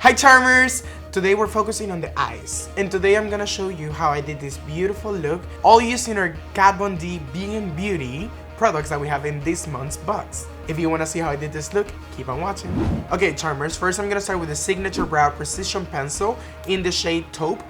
Hi Charmers! Today we're focusing on the eyes, and today I'm gonna show you how I did this beautiful look, all using our Kat Von D Vegan Beauty products that we have in this month's box. If you wanna see how I did this look, keep on watching. Okay Charmers, first I'm gonna start with the Signature Brow Precision Pencil in the shade Taupe.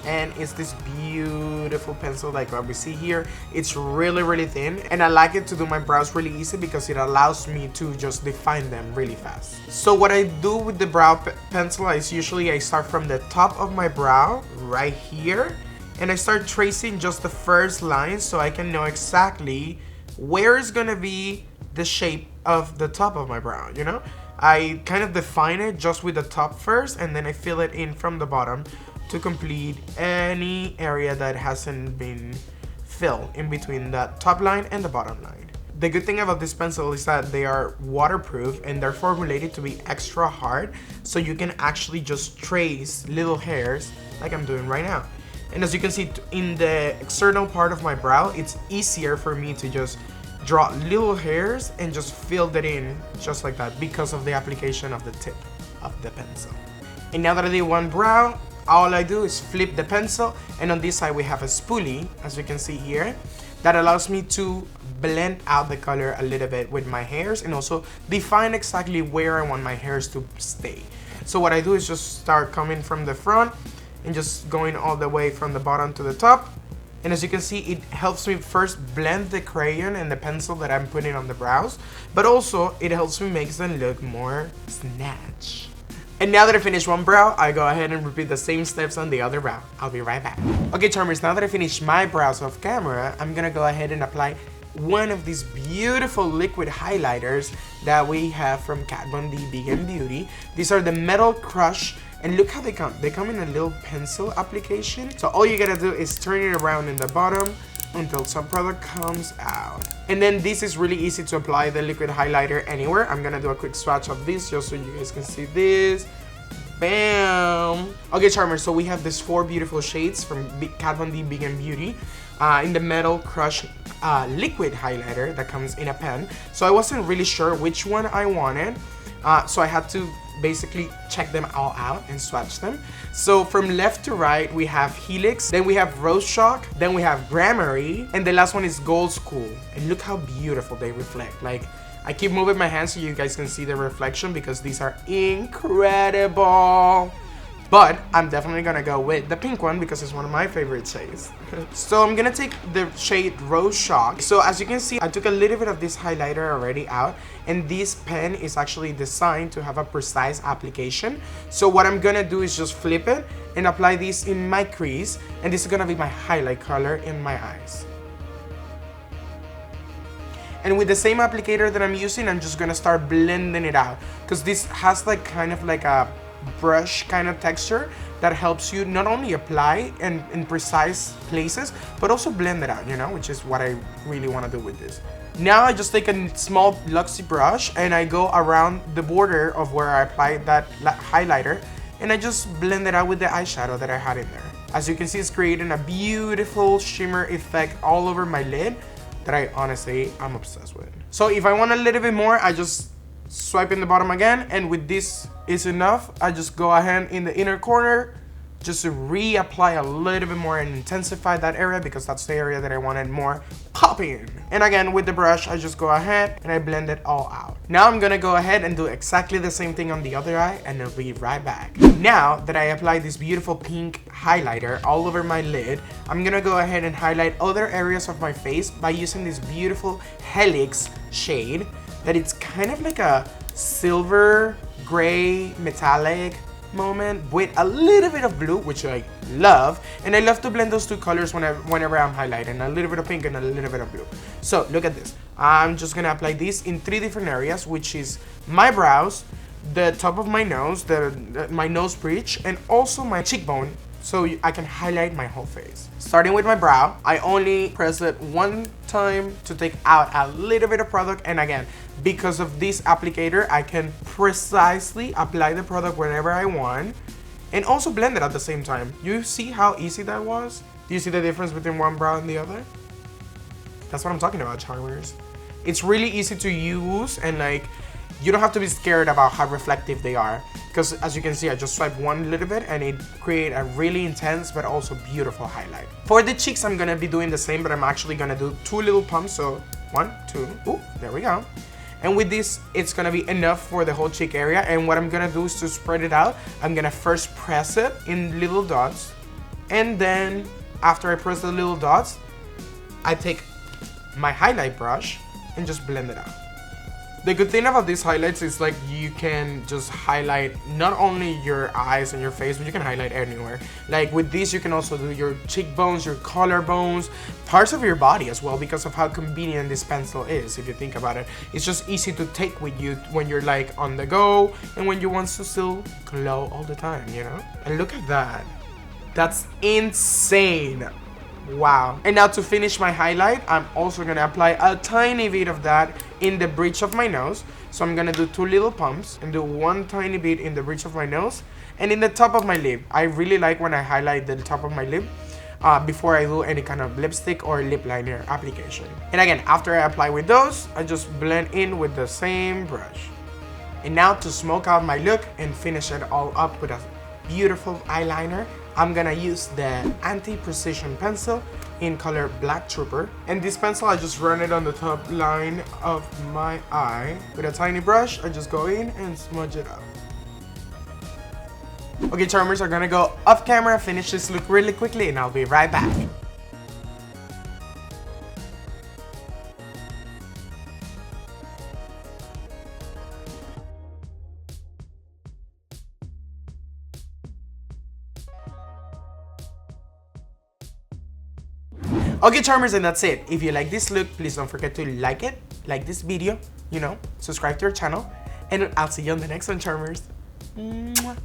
And it's this beautiful pencil like what we see here. It's really thin, and I like it to do my brows really easy because it allows me to just define them really fast. So what I do with the brow pencil is usually I start from the top of my brow right here, and I start tracing just the first line so I can know exactly where is gonna be the shape of the top of my brow, you know? I kind of define it just with the top first, and then I fill it in from the bottom to complete any area that hasn't been filled in between that top line and the bottom line. The good thing about this pencil is that they are waterproof and they're formulated to be extra hard, so you can actually just trace little hairs like I'm doing right now. And as you can see in the external part of my brow, it's easier for me to just draw little hairs and just fill that in just like that because of the application of the tip of the pencil. And now that I did one brow, all I do is flip the pencil, and on this side we have a spoolie, as you can see here, that allows me to blend out the color a little bit with my hairs and also define exactly where I want my hairs to stay. So what I do is just start coming from the front and just going all the way from the bottom to the top. And as you can see, it helps me first blend the crayon and the pencil that I'm putting on the brows, but also it helps me make them look more snatch. And now that I finished one brow, I go ahead and repeat the same steps on the other brow. I'll be right back. Okay Charmers, now that I finished my brows off camera, I'm gonna go ahead and apply one of these beautiful liquid highlighters that we have from Kat Von D Vegan Beauty. These are the Metal Crush, and look how they come. They come in a little pencil application. So all you gotta do is turn it around in the bottom until some product comes out. And then this is really easy to apply the liquid highlighter anywhere. I'm gonna do a quick swatch of this just so you guys can see this. Bam! Okay Charmers, so we have these 4 beautiful shades from Kat Von D Vegan Beauty in the Metal Crush liquid highlighter that comes in a pen. So I wasn't really sure which one I wanted, so I had to basically check them all out and swatch them. So from left to right we have Helix, then we have Rose Shock, then we have Gramarye, and the last one is Gold School. And look how beautiful they reflect. Like, I keep moving my hands so you guys can see the reflection because these are incredible. But I'm definitely gonna go with the pink one because it's one of my favorite shades. So I'm gonna take the shade Rose Shock. So as you can see, I took a little bit of this highlighter already out, and this pen is actually designed to have a precise application. So what I'm gonna do is just flip it and apply this in my crease, and this is gonna be my highlight color in my eyes. And with the same applicator that I'm using, I'm just gonna start blending it out because this has like kind of like a brush kind of texture that helps you not only apply in precise places but also blend it out, you know, which is what I really want to do with this. Now I just take a small Luxie brush and I go around the border of where I applied that highlighter, and I just blend it out with the eyeshadow that I had in there. As you can see, it's creating a beautiful shimmer effect all over my lid that I'm obsessed with. So if I want a little bit more, I just swipe in the bottom again, and with this is enough. I just go ahead in the inner corner just to reapply a little bit more and intensify that area because that's the area that I wanted more popping. And again, with the brush, I just go ahead and I blend it all out. Now I'm gonna go ahead and do exactly the same thing on the other eye, and I'll be right back. Now that I applied this beautiful pink highlighter all over my lid, I'm gonna go ahead and highlight other areas of my face by using this beautiful Helix shade that it's kind of like a silver gray metallic moment with a little bit of blue, which I love, and I love to blend those two colors whenever I'm highlighting, a little bit of pink and a little bit of blue. So look at this. I'm just gonna apply this in 3 different areas, which is my brows, the top of my nose, my nose bridge, and also my cheekbone, so I can highlight my whole face. Starting with my brow, I only press it one time to take out a little bit of product, and again, because of this applicator, I can precisely apply the product whenever I want and also blend it at the same time. You see how easy that was? Do you see the difference between one brow and the other? That's what I'm talking about, Charmers. It's really easy to use, and like, you don't have to be scared about how reflective they are. because as you can see, I just swipe one little bit and it create a really intense but also beautiful highlight. For the cheeks, I'm gonna be doing the same, but I'm actually gonna do 2 little pumps. So 1, 2, ooh, there we go. And with this, it's gonna be enough for the whole cheek area. And what I'm gonna do is to spread it out. I'm gonna first press it in little dots. And then after I press the little dots, I take my highlight brush and just blend it out. The good thing about these highlights is like you can just highlight not only your eyes and your face, but you can highlight anywhere. Like with this, you can also do your cheekbones, your collarbones, parts of your body as well, because of how convenient this pencil is. If you think about it, it's just easy to take with you when you're like on the go and when you want to still glow all the time, you know? And look at that. That's insane. Wow. And now to finish my highlight, I'm also gonna apply a tiny bit of that in the bridge of my nose. So I'm gonna do 2 little pumps and do 1 tiny bit in the bridge of my nose and in the top of my lip. I really like when I highlight the top of my lip before I do any kind of lipstick or lip liner application. And again, after I apply with those, I just blend in with the same brush. And now to smoke out my look and finish it all up with a beautiful eyeliner, I'm gonna use the Anti-Precision pencil in color Black Trooper. And this pencil, I just run it on the top line of my eye. With a tiny brush, I just go in and smudge it up. Okay, Charmers, I'm gonna go off camera, finish this look really quickly, and I'll be right back. Okay, Charmers, and that's it. If you like this look, please don't forget to like it, like this video, you know, subscribe to our channel, and I'll see you on the next one, Charmers. Mwah.